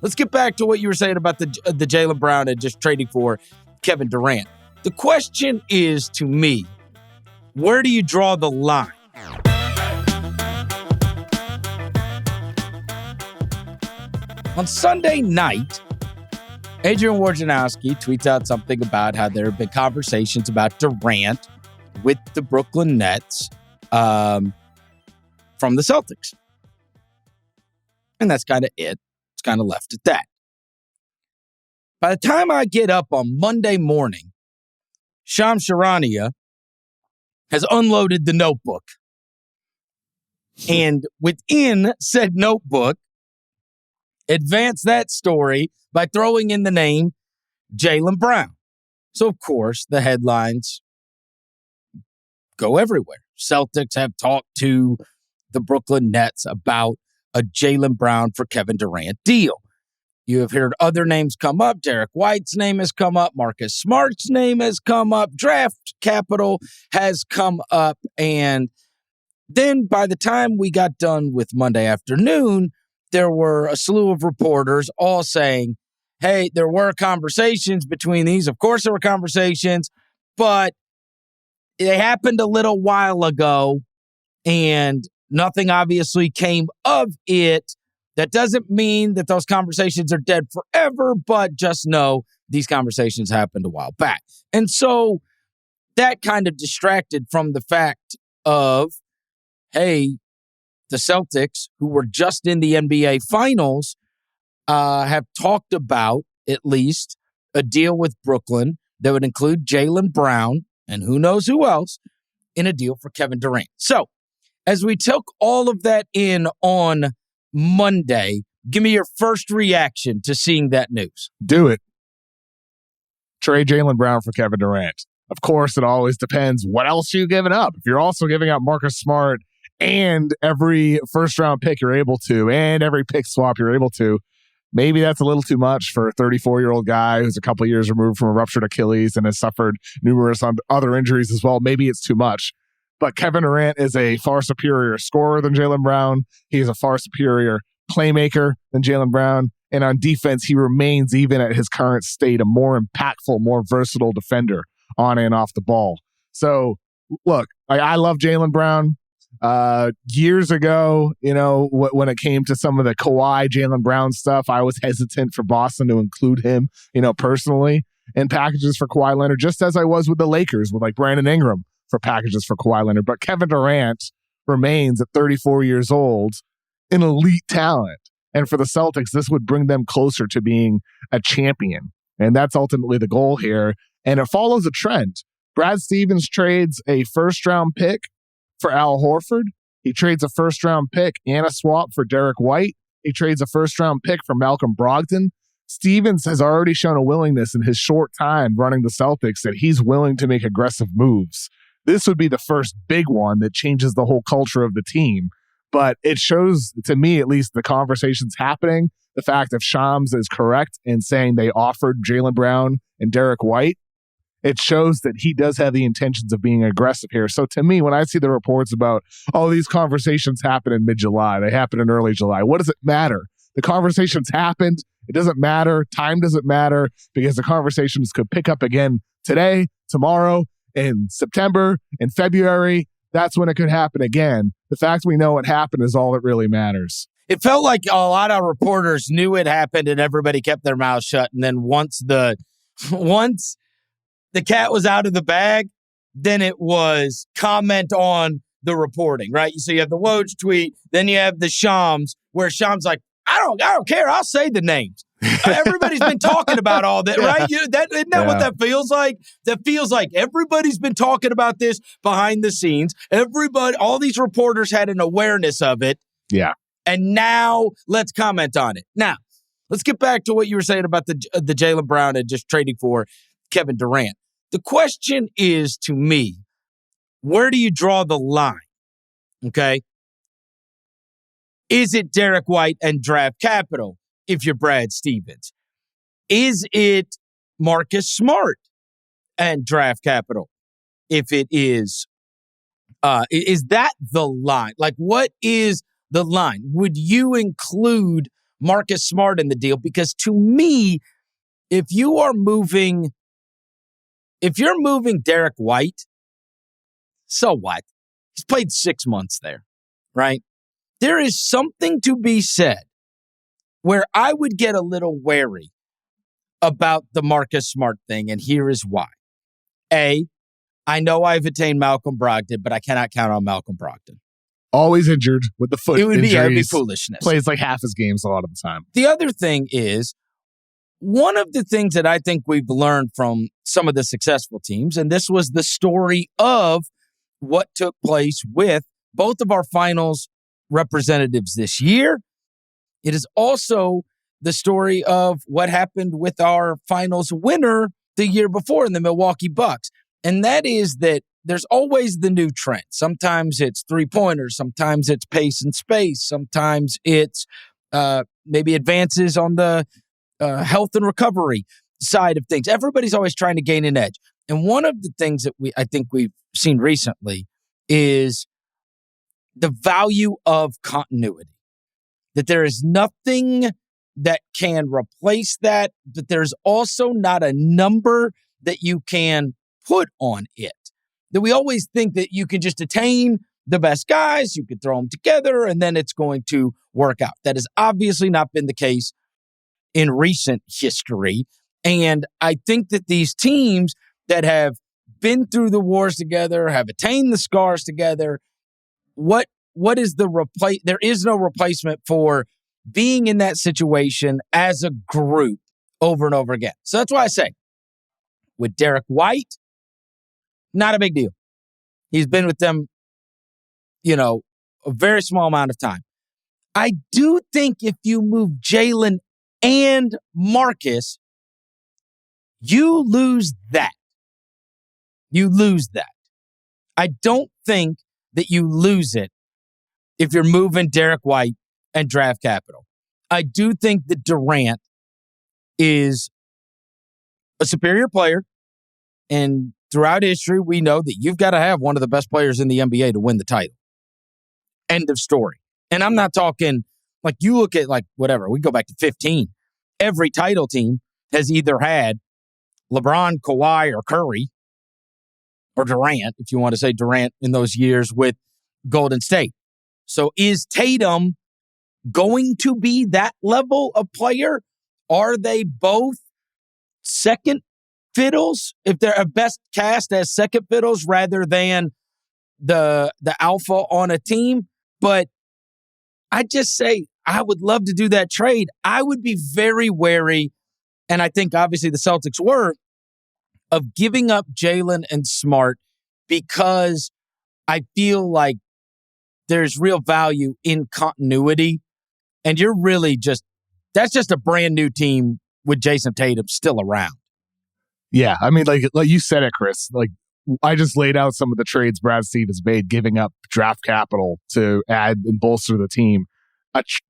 Let's get back to what you were saying about the Jaylen Brown and just trading for Kevin Durant. The question is, to me, where do you draw the line? On Sunday night, Adrian Wojnarowski tweets out something about how there have been conversations about Durant with the Brooklyn Nets from the Celtics. And that's kind of it. It's kind of left at that. By the time I get up on Monday morning, Shams Charania has unloaded the notebook. And within said notebook, advanced that story by throwing in the name Jaylen Brown. So, of course, the headlines go everywhere. Celtics have talked to the Brooklyn Nets about a Jaylen Brown for Kevin Durant deal. You have heard other names come up. Derek White's name has come up. Marcus Smart's name has come up. Draft capital has come up. And then by the time we got done with Monday afternoon, there were a slew of reporters all saying, hey, there were conversations between these. Of course, there were conversations, but they happened a little while ago, and nothing obviously came of it. That doesn't mean that those conversations are dead forever, but just know these conversations happened a while back. And so that kind of distracted from the fact of, hey, the Celtics, who were just in the NBA Finals, have talked about at least a deal with Brooklyn that would include Jaylen Brown and who knows who else in a deal for Kevin Durant. So as we took all of that in on Monday, give me your first reaction to seeing that news. Do it. Trade Jaylen Brown for Kevin Durant. Of course, it always depends. What else are you giving up? If you're also giving up Marcus Smart and every first-round pick you're able to, and every pick swap you're able to, maybe that's a little too much for a 34-year-old guy who's a couple years removed from a ruptured Achilles and has suffered numerous other injuries as well. Maybe it's too much. But Kevin Durant is a far superior scorer than Jaylen Brown. He is a far superior playmaker than Jaylen Brown. And on defense, he remains, even at his current state, a more impactful, more versatile defender on and off the ball. So, look, I love Jaylen Brown. Years ago, when it came to some of the Kawhi, Jaylen Brown stuff, I was hesitant for Boston to include him, personally in packages for Kawhi Leonard, just as I was with the Lakers with like Brandon Ingram for packages for Kawhi Leonard. But Kevin Durant remains at 34 years old an elite talent. And for the Celtics, this would bring them closer to being a champion. And that's ultimately the goal here. And it follows a trend. Brad Stevens trades a first-round pick for Al Horford. He trades a first-round pick and a swap for Derek White. He trades a first-round pick for Malcolm Brogdon. Stevens has already shown a willingness in his short time running the Celtics that he's willing to make aggressive moves. This would be the first big one that changes the whole culture of the team. But it shows, to me at least, the conversations happening. The fact that Shams is correct in saying they offered Jaylen Brown and Derek White, it shows that he does have the intentions of being aggressive here. So to me, when I see the reports about, these conversations happen in mid-July, they happen in early July, what does it matter? The conversations happened. It doesn't matter. Time doesn't matter, because the conversations could pick up again today, tomorrow, in September, in February. That's when it could happen again. The fact we know it happened is all that really matters. It felt like a lot of reporters knew it happened and everybody kept their mouth shut. And then once the cat was out of the bag, then it was comment on the reporting, right? So you have the Woj tweet, then you have the Shams, where Shams like, I don't care. I'll say the names. Everybody's been talking about all that, right? Isn't that what that feels like? That feels like everybody's been talking about this behind the scenes. All these reporters had an awareness of it. Yeah. And now let's comment on it. Now, let's get back to what you were saying about the Jaylen Brown and just trading for Kevin Durant. The question is, to me, where do you draw the line? Okay. Is it Derek White and draft capital if you're Brad Stevens? Is it Marcus Smart and draft capital if it is that the line? Like, what is the line? Would you include Marcus Smart in the deal, because to me, if you're moving Derek White, so what? He's played 6 months there, right? There is something to be said where I would get a little wary about the Marcus Smart thing, and here is why. A, I know I've attained Malcolm Brogdon, but I cannot count on Malcolm Brogdon. Always injured with the foot injuries. It would be foolishness. Plays like half his games a lot of the time. The other thing is, one of the things that I think we've learned from some of the successful teams, and this was the story of what took place with both of our finals representatives this year. It is also the story of what happened with our finals winner the year before in the Milwaukee Bucks. And that is that there's always the new trend. Sometimes it's three-pointers. Sometimes it's pace and space. Sometimes it's maybe advances on the health and recovery side of things. Everybody's always trying to gain an edge. And one of the things that I think we've seen recently is the value of continuity. That there is nothing that can replace that, but there's also not a number that you can put on it. That we always think that you can just attain the best guys, you can throw them together, and then it's going to work out. That has obviously not been the case in recent history. And I think that these teams that have been through the wars together, have attained the scars together, what is there is no replacement for being in that situation as a group over and over again. So that's why I say, with Derek White, not a big deal. He's been with them, a very small amount of time. I do think if you move Jaylen and Marcus, you lose that. You lose that. I don't think that you lose it if you're moving Derek White and draft capital. I do think that Durant is a superior player, and throughout history, we know that you've got to have one of the best players in the NBA to win the title. End of story. And I'm not talking, like, you look at, like, whatever, we go back to 15. Every title team has either had LeBron, Kawhi, or Curry, or Durant, if you want to say Durant in those years with Golden State. So is Tatum going to be that level of player? Are they both second fiddles? If they're a best cast as second fiddles rather than the alpha on a team? But I just say I would love to do that trade. I would be very wary, and I think obviously the Celtics were, of giving up Jaylen and Smart, because I feel like there's real value in continuity. And you're really that's just a brand new team with Jason Tatum still around. Yeah, I mean, like you said it, Chris. Like, I just laid out some of the trades Brad Stevens made, giving up draft capital to add and bolster the team.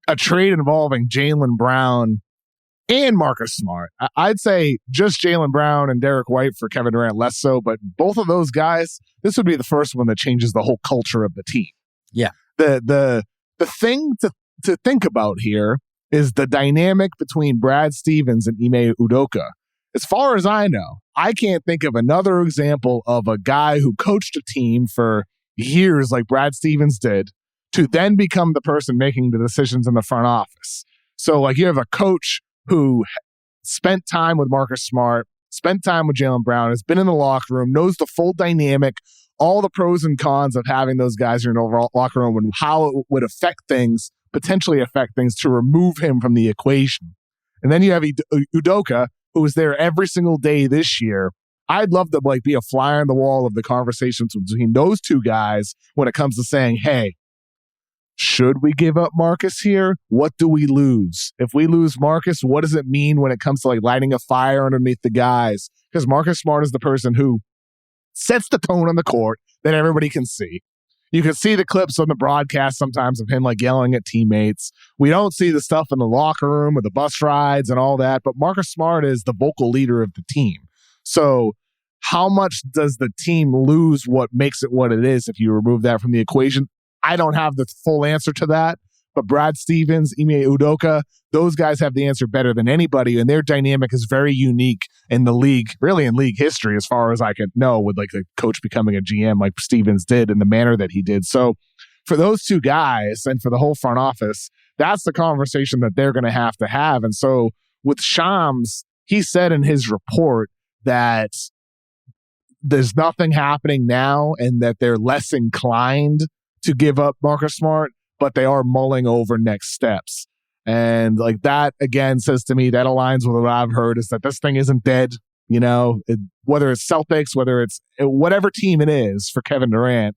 A trade involving Jaylen Brown and Marcus Smart. I'd say just Jaylen Brown and Derek White for Kevin Durant, less so, but both of those guys, this would be the first one that changes the whole culture of the team. Yeah. The thing to think about here is the dynamic between Brad Stevens and Ime Udoka. As far as I know, I can't think of another example of a guy who coached a team for years like Brad Stevens did to then become the person making the decisions in the front office. So, like, you have a coach who spent time with Marcus Smart, spent time with Jaylen Brown, has been in the locker room, knows the full dynamic, all the pros and cons of having those guys in an overall locker room and how it would potentially affect things to remove him from the equation. And then you have Udoka, who was there every single day this year. I'd love to be a fly on the wall of the conversations between those two guys when it comes to saying, hey, should we give up Marcus here? What do we lose? If we lose Marcus, what does it mean when it comes to lighting a fire underneath the guys? Because Marcus Smart is the person who sets the tone on the court that everybody can see. You can see the clips on the broadcast sometimes of him yelling at teammates. We don't see the stuff in the locker room or the bus rides and all that, but Marcus Smart is the vocal leader of the team. So how much does the team lose what makes it what it is if you remove that from the equation? I don't have the full answer to that, But Brad Stevens, Ime Udoka, those guys have the answer better than anybody, and their dynamic is very unique in the league, really in league history, as far as I can know, with like the coach becoming a GM like Stevens did in the manner that he did. So for those two guys and for the whole front office, that's the conversation that they're going to have. And so with Shams, he said in his report that there's nothing happening now and that they're less inclined to give up Marcus Smart, but they are mulling over next steps. And like that, again, says to me, that aligns with what I've heard, is that this thing isn't dead. You know, whether it's Celtics, whether it's whatever team it is for Kevin Durant,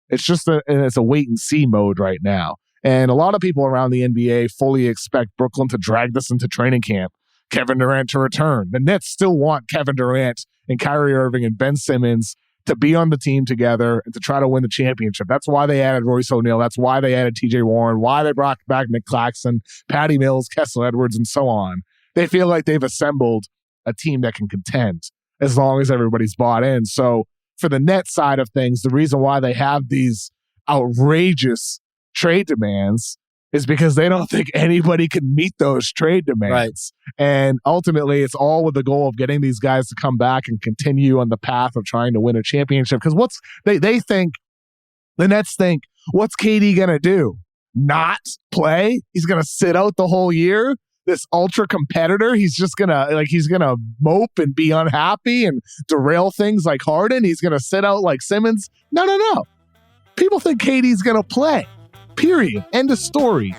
it's just it's a wait and see mode right now. And a lot of people around the NBA fully expect Brooklyn to drag this into training camp, Kevin Durant to return. The Nets still want Kevin Durant and Kyrie Irving and Ben Simmons to be on the team together and to try to win the championship. That's why they added Royce O'Neal. That's why they added TJ Warren, why they brought back Nick Claxton, Patty Mills, Kessel Edwards, and so on. They feel like they've assembled a team that can contend as long as everybody's bought in. So for the Nets side of things, the reason why they have these outrageous trade demands is because they don't think anybody can meet those trade demands. Right. And ultimately, it's all with the goal of getting these guys to come back and continue on the path of trying to win a championship. Because they think, the Nets think, what's KD going to do? Not play? He's going to sit out the whole year? This ultra competitor, he's gonna mope and be unhappy and derail things like Harden. He's gonna sit out like Simmons. No. People think KD's gonna play. Period. End of story.